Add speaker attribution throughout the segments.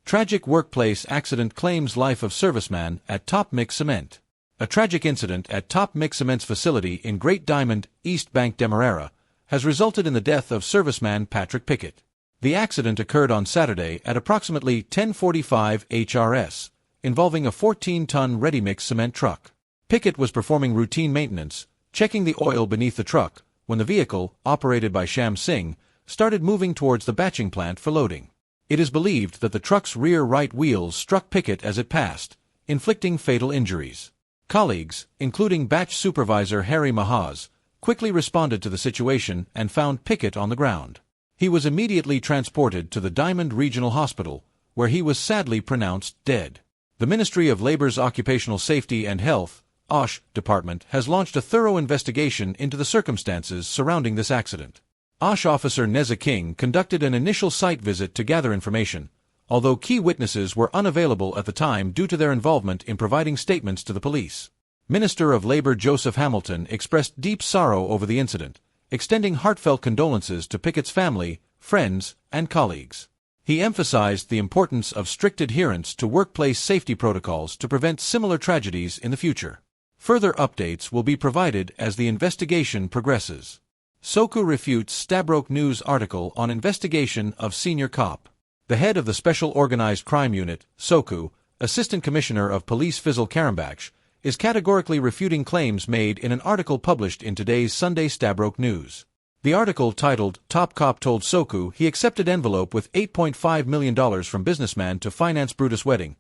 Speaker 1: Tragic workplace accident claims life of serviceman at Top Mix Cement. A tragic incident at Top Mix Cement's facility in Great Diamond, East Bank, Demerara, has resulted in the death of serviceman Patrick Pickett. The accident occurred on Saturday at approximately 10:45 HRS, involving a 14-ton ready-mix cement truck. Pickett was performing routine maintenance, checking the oil beneath the truck, when the vehicle, operated by Sham Singh, started moving towards the batching plant for loading. It is believed that the truck's rear right wheels struck Pickett as it passed, inflicting fatal injuries. Colleagues, including batch supervisor Harry Mahaz, quickly responded to the situation and found Pickett on the ground. He was immediately transported to the Diamond Regional Hospital, where he was sadly pronounced dead. The Ministry of Labor's Occupational Safety and Health (OSH) department has launched a thorough investigation into the circumstances surrounding this accident. OSH officer Neza King conducted an initial site visit to gather information, although key witnesses were unavailable at the time due to their involvement in providing statements to the police. Minister of Labor Joseph Hamilton expressed deep sorrow over the incident, extending heartfelt condolences to Pickett's family, friends, and colleagues. He emphasized the importance of strict adherence to workplace safety protocols to prevent similar tragedies in the future. Further updates will be provided as the investigation progresses. SOCU refutes Stabroek News article on investigation of senior cop. The head of the Special Organized Crime Unit, SOCU, Assistant Commissioner of Police Fizil Karambaksh, is categorically refuting claims made in an article published in today's Sunday Stabroek News. The article, titled "Top Cop Told SOCU He Accepted Envelope with $8.5 million from Businessman to Finance Brutus Wedding,"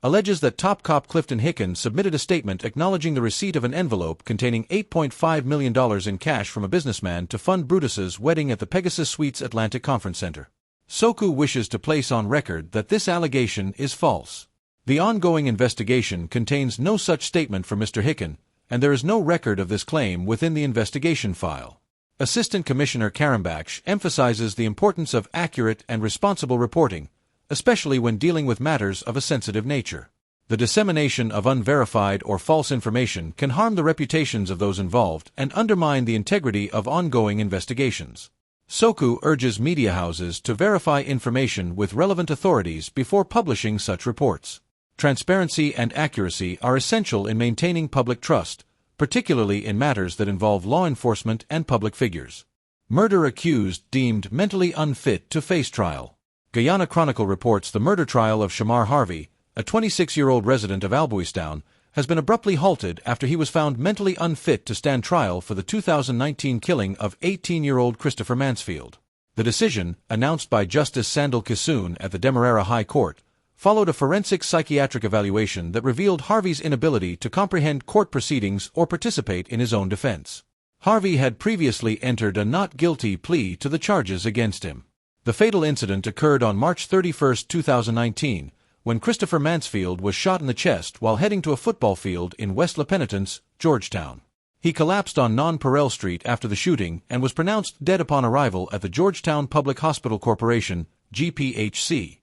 Speaker 1: alleges that top cop Clifton Hicken submitted a statement acknowledging the receipt of an envelope containing $8.5 million in cash from a businessman to fund Brutus's wedding at the Pegasus Suites Atlantic Conference Center. SOCU wishes to place on record that this allegation is false. The ongoing investigation contains no such statement from Mr. Hicken, and there is no record of this claim within the investigation file. Assistant Commissioner Karambaksh emphasizes the importance of accurate and responsible reporting, especially when dealing with matters of a sensitive nature. The dissemination of unverified or false information can harm the reputations of those involved and undermine the integrity of ongoing investigations. SOCU urges media houses to verify information with relevant authorities before publishing such reports. Transparency and accuracy are essential in maintaining public trust, particularly in matters that involve law enforcement and public figures. Murder accused deemed mentally unfit to face trial. Guyana Chronicle reports the murder trial of Shamar Harvey, a 26-year-old resident of Albuistown, has been abruptly halted after he was found mentally unfit to stand trial for the 2019 killing of 18-year-old Christopher Mansfield. The decision, announced by Justice Sandal Kissoon at the Demerara High Court, followed a forensic psychiatric evaluation that revealed Harvey's inability to comprehend court proceedings or participate in his own defense. Harvey had previously entered a not guilty plea to the charges against him. The fatal incident occurred on March 31, 2019, when Christopher Mansfield was shot in the chest while heading to a football field in West La Penitence, Georgetown. He collapsed on Non-Perel Street after the shooting and was pronounced dead upon arrival at the Georgetown Public Hospital Corporation, GPHC.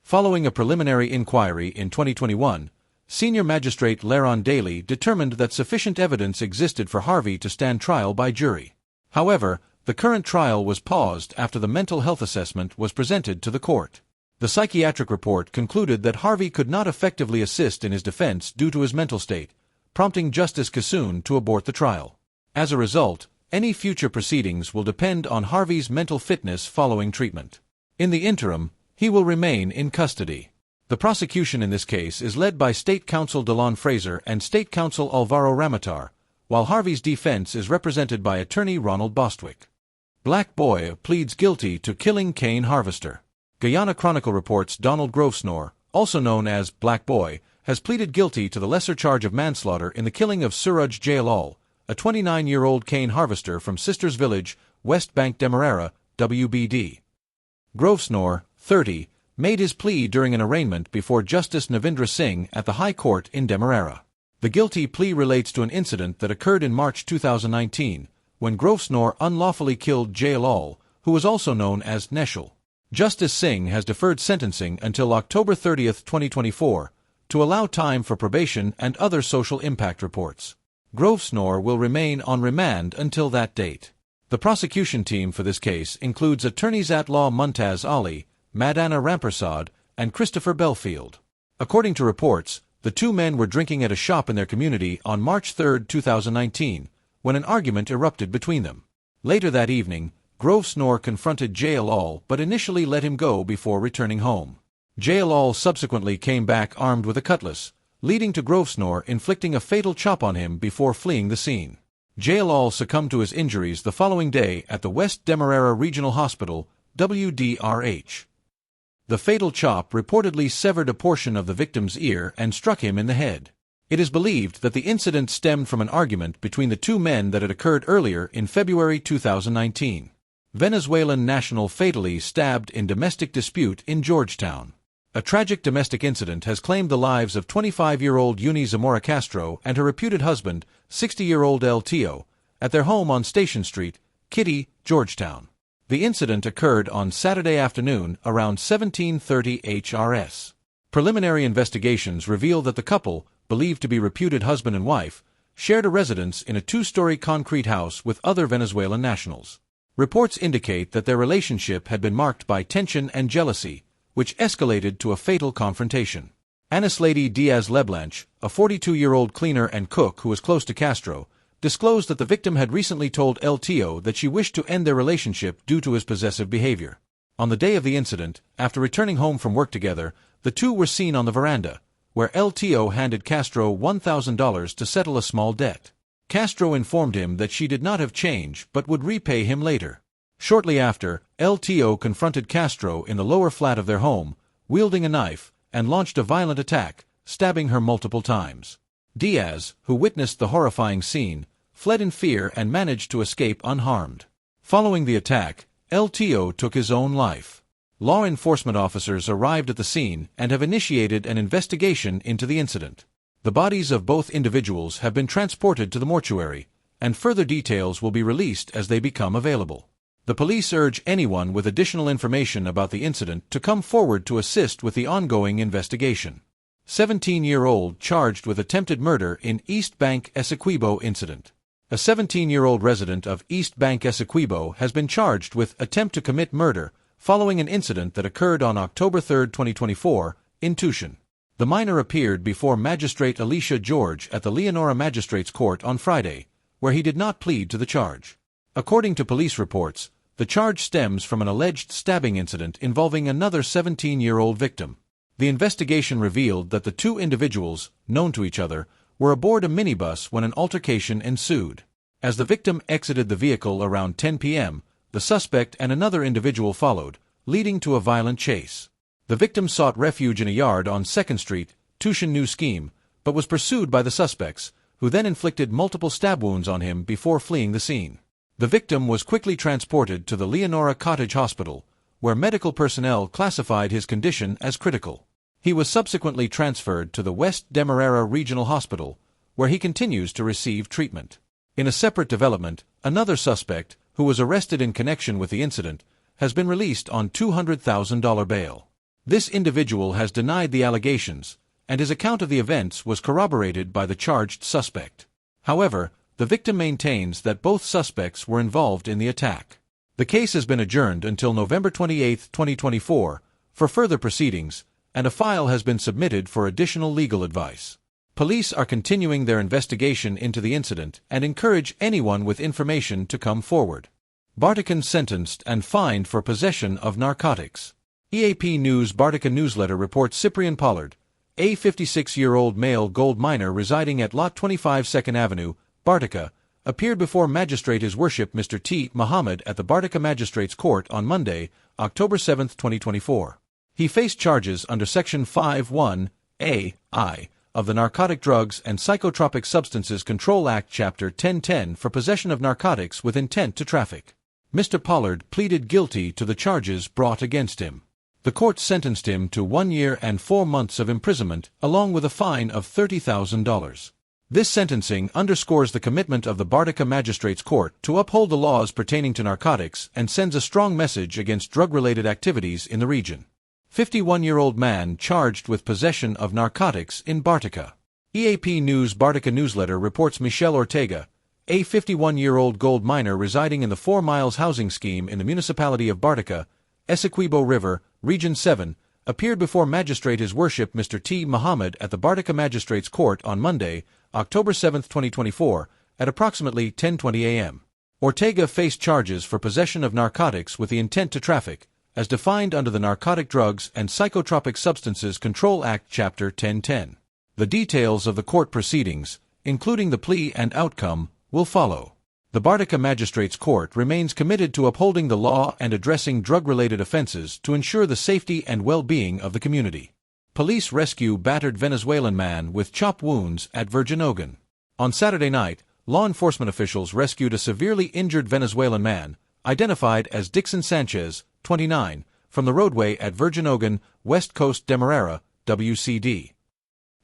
Speaker 1: Following a preliminary inquiry in 2021, Senior Magistrate Laron Daly determined that sufficient evidence existed for Harvey to stand trial by jury. However, the current trial was paused after the mental health assessment was presented to the court. The psychiatric report concluded that Harvey could not effectively assist in his defense due to his mental state, prompting Justice Kissoon to abort the trial. As a result, any future proceedings will depend on Harvey's mental fitness following treatment. In the interim, he will remain in custody. The prosecution in this case is led by State Counsel Delon Fraser and State Counsel Alvaro Ramatar, while Harvey's defense is represented by attorney Ronald Bostwick. Black boy pleads guilty to killing cane harvester. Guyana Chronicle reports Donald Grosvenor, also known as Black Boy, has pleaded guilty to the lesser charge of manslaughter in the killing of Suraj Jayalal, a 29-year-old cane harvester from Sisters Village, West Bank, Demerara, WBD. Grosvenor, 30, made his plea during an arraignment before Justice Navindra Singh at the High Court in Demerara. The guilty plea relates to an incident that occurred in March 2019, when Grosvenor unlawfully killed Jayalal, who was also known as Neshul. Justice Singh has deferred sentencing until October 30, 2024, to allow time for probation and other social impact reports. Grosvenor will remain on remand until that date. The prosecution team for this case includes attorneys at law Mumtaz Ali, Madana Rampersad, and Christopher Belfield. According to reports, the two men were drinking at a shop in their community on March 3, 2019, when an argument erupted between them. Later that evening, Grosvenor confronted Jalal but initially let him go before returning home. Jalal subsequently came back armed with a cutlass, leading to Grosvenor inflicting a fatal chop on him before fleeing the scene. Jalal succumbed to his injuries the following day at the West Demerara Regional Hospital, WDRH. The fatal chop reportedly severed a portion of the victim's ear and struck him in the head. It is believed that the incident stemmed from an argument between the two men that had occurred earlier in February 2019. Venezuelan national fatally stabbed in domestic dispute in Georgetown. A tragic domestic incident has claimed the lives of 25-year-old Eunice Zamora Castro and her reputed husband, 60-year-old El Tio, at their home on Station Street, Kitty, Georgetown. The incident occurred on Saturday afternoon around 17:30 HRS. Preliminary investigations reveal that the couple, believed to be reputed husband and wife, shared a residence in a two-story concrete house with other Venezuelan nationals. Reports indicate that their relationship had been marked by tension and jealousy, which escalated to a fatal confrontation. Anislady Diaz Leblanche, a 42-year-old cleaner and cook who was close to Castro, disclosed that the victim had recently told El Tio that she wished to end their relationship due to his possessive behavior. On the day of the incident, after returning home from work together, the two were seen on the veranda, where El Tio handed Castro $1,000 to settle a small debt. Castro informed him that she did not have change but would repay him later. Shortly after, El Tio confronted Castro in the lower flat of their home, wielding a knife, and launched a violent attack, stabbing her multiple times. Diaz, who witnessed the horrifying scene, fled in fear and managed to escape unharmed. Following the attack, El Tio took his own life. Law enforcement officers arrived at the scene and have initiated an investigation into the incident. The bodies of both individuals have been transported to the mortuary, and further details will be released as they become available. The police urge anyone with additional information about the incident to come forward to assist with the ongoing investigation. 17-year-old charged with attempted murder in East Bank Essequibo incident. A 17-year-old resident of East Bank Essequibo has been charged with attempt to commit murder following an incident that occurred on October 3, 2024, in Tushin. The minor appeared before Magistrate Alicia George at the Leonora Magistrates Court on Friday, where he did not plead to the charge. According to police reports, the charge stems from an alleged stabbing incident involving another 17-year-old victim. The investigation revealed that the two individuals, known to each other, were aboard a minibus when an altercation ensued. As the victim exited the vehicle around 10 p.m., the suspect and another individual followed, leading to a violent chase. The victim sought refuge in a yard on 2nd Street, Tushin New Scheme, but was pursued by the suspects, who then inflicted multiple stab wounds on him before fleeing the scene. The victim was quickly transported to the Leonora Cottage Hospital, where medical personnel classified his condition as critical. He was subsequently transferred to the West Demerara Regional Hospital, where he continues to receive treatment. In a separate development, another suspect, who was arrested in connection with the incident, has been released on $200,000 bail. This individual has denied the allegations, and his account of the events was corroborated by the charged suspect. However, the victim maintains that both suspects were involved in the attack. The case has been adjourned until November 28, 2024, for further proceedings, and a file has been submitted for additional legal advice. Police are continuing their investigation into the incident and encourage anyone with information to come forward. Bartican sentenced and fined for possession of narcotics. EAP News Bartica newsletter reports Cyprian Pollard, a 56-year-old male gold miner residing at Lot 25 2nd Avenue, Bartica, appeared before Magistrate His Worship Mr. T. Muhammad at the Bartica Magistrates Court on Monday, October 7, 2024. He faced charges under Section 5(1)(a)(I) of the Narcotic Drugs and Psychotropic Substances Control Act Chapter 1010 for possession of narcotics with intent to traffic. Mr. Pollard pleaded guilty to the charges brought against him. The court sentenced him to 1 year and 4 months of imprisonment, along with a fine of $30,000. This sentencing underscores the commitment of the Bartica Magistrates Court to uphold the laws pertaining to narcotics and sends a strong message against drug-related activities in the region. 51-year-old man charged with possession of narcotics in Bartica. EAP News Bartica newsletter reports Michelle Ortega, a 51-year-old gold miner residing in the 4 Miles housing scheme in the municipality of Bartica, Essequibo River, Region 7, appeared before Magistrate His Worship Mr. T. Muhammad at the Bartica Magistrates Court on Monday, October 7, 2024, at approximately 10:20 a.m. Ortega faced charges for possession of narcotics with the intent to traffic, as defined under the Narcotic Drugs and Psychotropic Substances Control Act Chapter 1010. The details of the court proceedings, including the plea and outcome, will follow. The Bartica Magistrates Court remains committed to upholding the law and addressing drug-related offenses to ensure the safety and well-being of the community. Police rescue battered Venezuelan man with chop wounds at Vergenoegen. On Saturday night, law enforcement officials rescued a severely injured Venezuelan man, identified as Dixon Sanchez, 29, from the roadway at Vergenoegen, West Coast Demerara, WCD.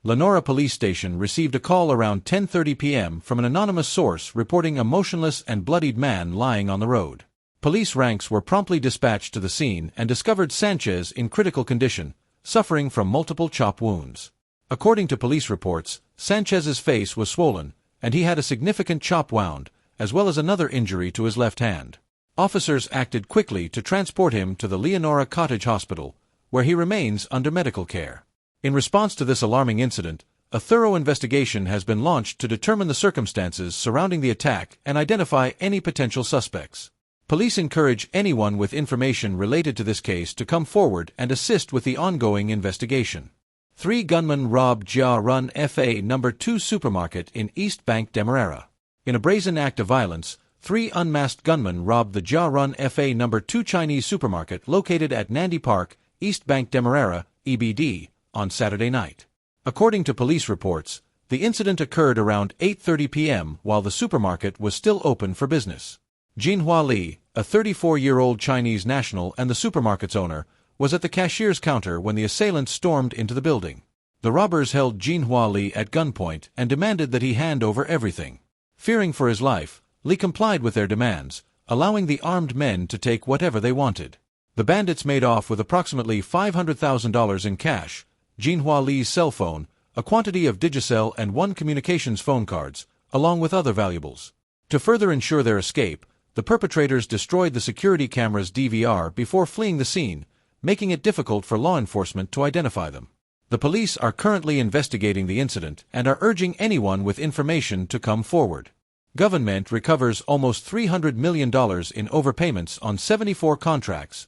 Speaker 1: Lenora Police Station received a call around 10:30 p.m. from an anonymous source reporting a motionless and bloodied man lying on the road. Police ranks were promptly dispatched to the scene and discovered Sanchez in critical condition, suffering from multiple chop wounds. According to police reports, Sanchez's face was swollen, and he had a significant chop wound, as well as another injury to his left hand. Officers acted quickly to transport him to the Leonora Cottage Hospital, where he remains under medical care. In response to this alarming incident, a thorough investigation has been launched to determine the circumstances surrounding the attack and identify any potential suspects. Police encourage anyone with information related to this case to come forward and assist with the ongoing investigation. 3 gunmen robbed Jia Run FA No. 2 supermarket in East Bank Demerara. In a brazen act of violence, 3 unmasked gunmen robbed the Jia Run FA No. 2 Chinese supermarket located at Nandi Park, East Bank Demerara, EBD, on Saturday night. According to police reports, the incident occurred around 8:30 p.m. while the supermarket was still open for business. Jinhua Li, a 34-year-old Chinese national and the supermarket's owner, was at the cashier's counter when the assailants stormed into the building. The robbers held Jinhua Li at gunpoint and demanded that he hand over everything. Fearing for his life, Li complied with their demands, allowing the armed men to take whatever they wanted. The bandits made off with approximately $500,000 in cash, Jinhua Li's cell phone, a quantity of Digicel and 1 communications phone cards, along with other valuables. To further ensure their escape, the perpetrators destroyed the security camera's DVR before fleeing the scene, making it difficult for law enforcement to identify them. The police are currently investigating the incident and are urging anyone with information to come forward. Government recovers almost $300 million in overpayments on 74 contracts.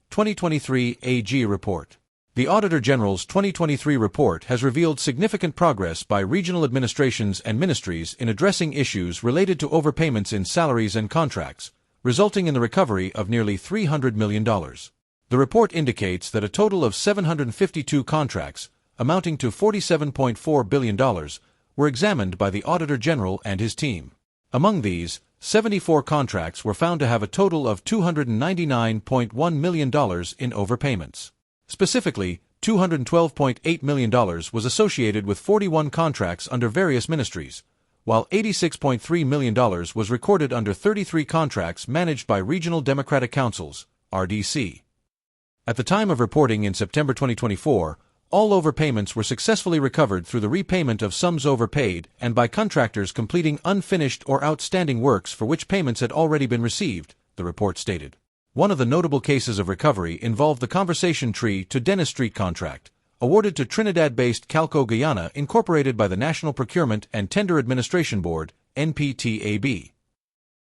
Speaker 1: 2023 AG report. The Auditor General's 2023 report has revealed significant progress by regional administrations and ministries in addressing issues related to overpayments in salaries and contracts, resulting in the recovery of nearly $300 million. The report indicates that a total of 752 contracts, amounting to $47.4 billion, were examined by the Auditor General and his team. Among these, 74 contracts were found to have a total of $299.1 million in overpayments. Specifically, $212.8 million was associated with 41 contracts under various ministries, while $86.3 million was recorded under 33 contracts managed by Regional Democratic Councils, RDC. At the time of reporting in September 2024, all overpayments were successfully recovered through the repayment of sums overpaid and by contractors completing unfinished or outstanding works for which payments had already been received, the report stated. One of the notable cases of recovery involved the Conversation Tree to Dennis Street contract, awarded to Trinidad-based Calco Guyana incorporated by the National Procurement and Tender Administration Board, NPTAB.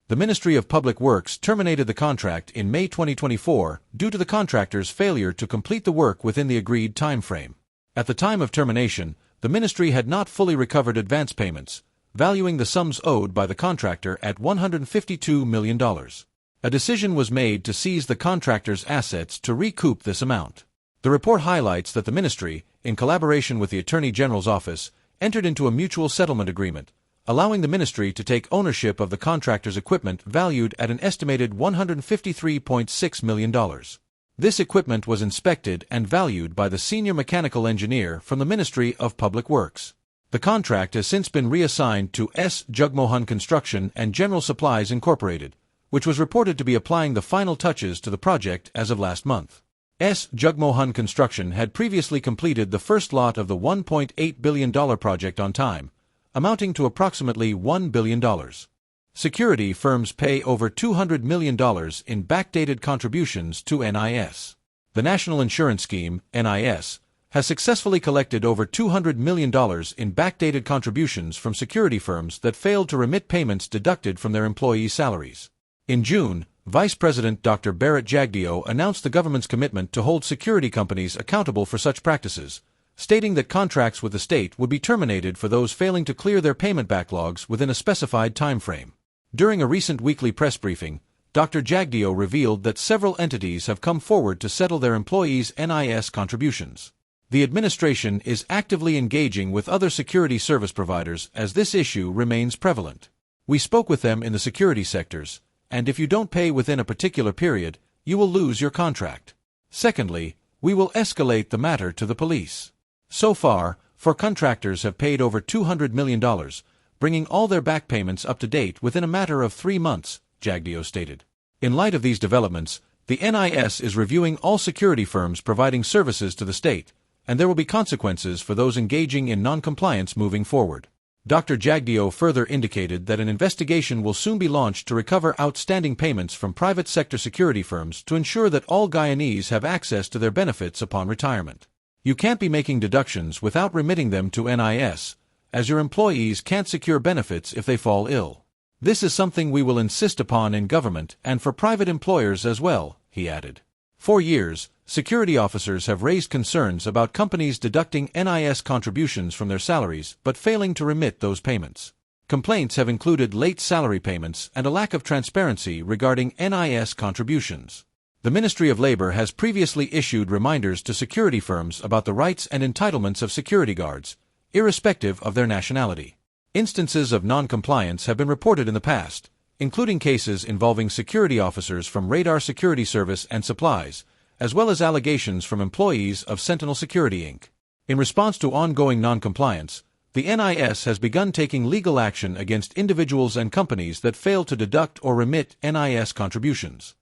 Speaker 1: The Ministry of Public Works terminated the contract in May 2024 due to the contractor's failure to complete the work within the agreed timeframe. At the time of termination, the ministry had not fully recovered advance payments, valuing the sums owed by the contractor at $152 million. A decision was made to seize the contractor's assets to recoup this amount. The report highlights that the ministry, in collaboration with the Attorney General's office, entered into a mutual settlement agreement, allowing the ministry to take ownership of the contractor's equipment valued at an estimated $153.6 million. This equipment was inspected and valued by the senior mechanical engineer from the Ministry of Public Works. The contract has since been reassigned to S. Jugmohan Construction and General Supplies Incorporated, which was reported to be applying the final touches to the project as of last month. S. Jugmohan Construction had previously completed the first lot of the $1.8 billion project on time, amounting to approximately $1 billion. Security firms pay over $200 million in backdated contributions to NIS. The National Insurance Scheme, NIS, has successfully collected over $200 million in backdated contributions from security firms that failed to remit payments deducted from their employees' salaries. In June, Vice President Dr. Barrett Jagdeo announced the government's commitment to hold security companies accountable for such practices, stating that contracts with the state would be terminated for those failing to clear their payment backlogs within a specified time frame. During a recent weekly press briefing, Dr. Jagdeo revealed that several entities have come forward to settle their employees' NIS contributions. The administration is actively engaging with other security service providers as this issue remains prevalent. We spoke with them in the security sectors, and if you don't pay within a particular period, you will lose your contract. Secondly, we will escalate the matter to the police. So far, 4 contractors have paid over $200 million, bringing all their back payments up to date within a matter of 3 months, Jagdeo stated. In light of these developments, the NIS is reviewing all security firms providing services to the state, and there will be consequences for those engaging in non-compliance moving forward. Dr. Jagdeo further indicated that an investigation will soon be launched to recover outstanding payments from private sector security firms to ensure that all Guyanese have access to their benefits upon retirement. You can't be making deductions without remitting them to NIS, as your employees can't secure benefits if they fall ill. This is something we will insist upon in government and for private employers as well, he added. For years, security officers have raised concerns about companies deducting NIS contributions from their salaries but failing to remit those payments. Complaints have included late salary payments and a lack of transparency regarding NIS contributions. The Ministry of Labor has previously issued reminders to security firms about the rights and entitlements of security guards, irrespective of their nationality. Instances of non-compliance have been reported in the past, including cases involving security officers from Radar Security Service and Supplies, as well as allegations from employees of Sentinel Security Inc. In response to ongoing non-compliance, the NIS has begun taking legal action against individuals and companies that fail to deduct or remit NIS contributions.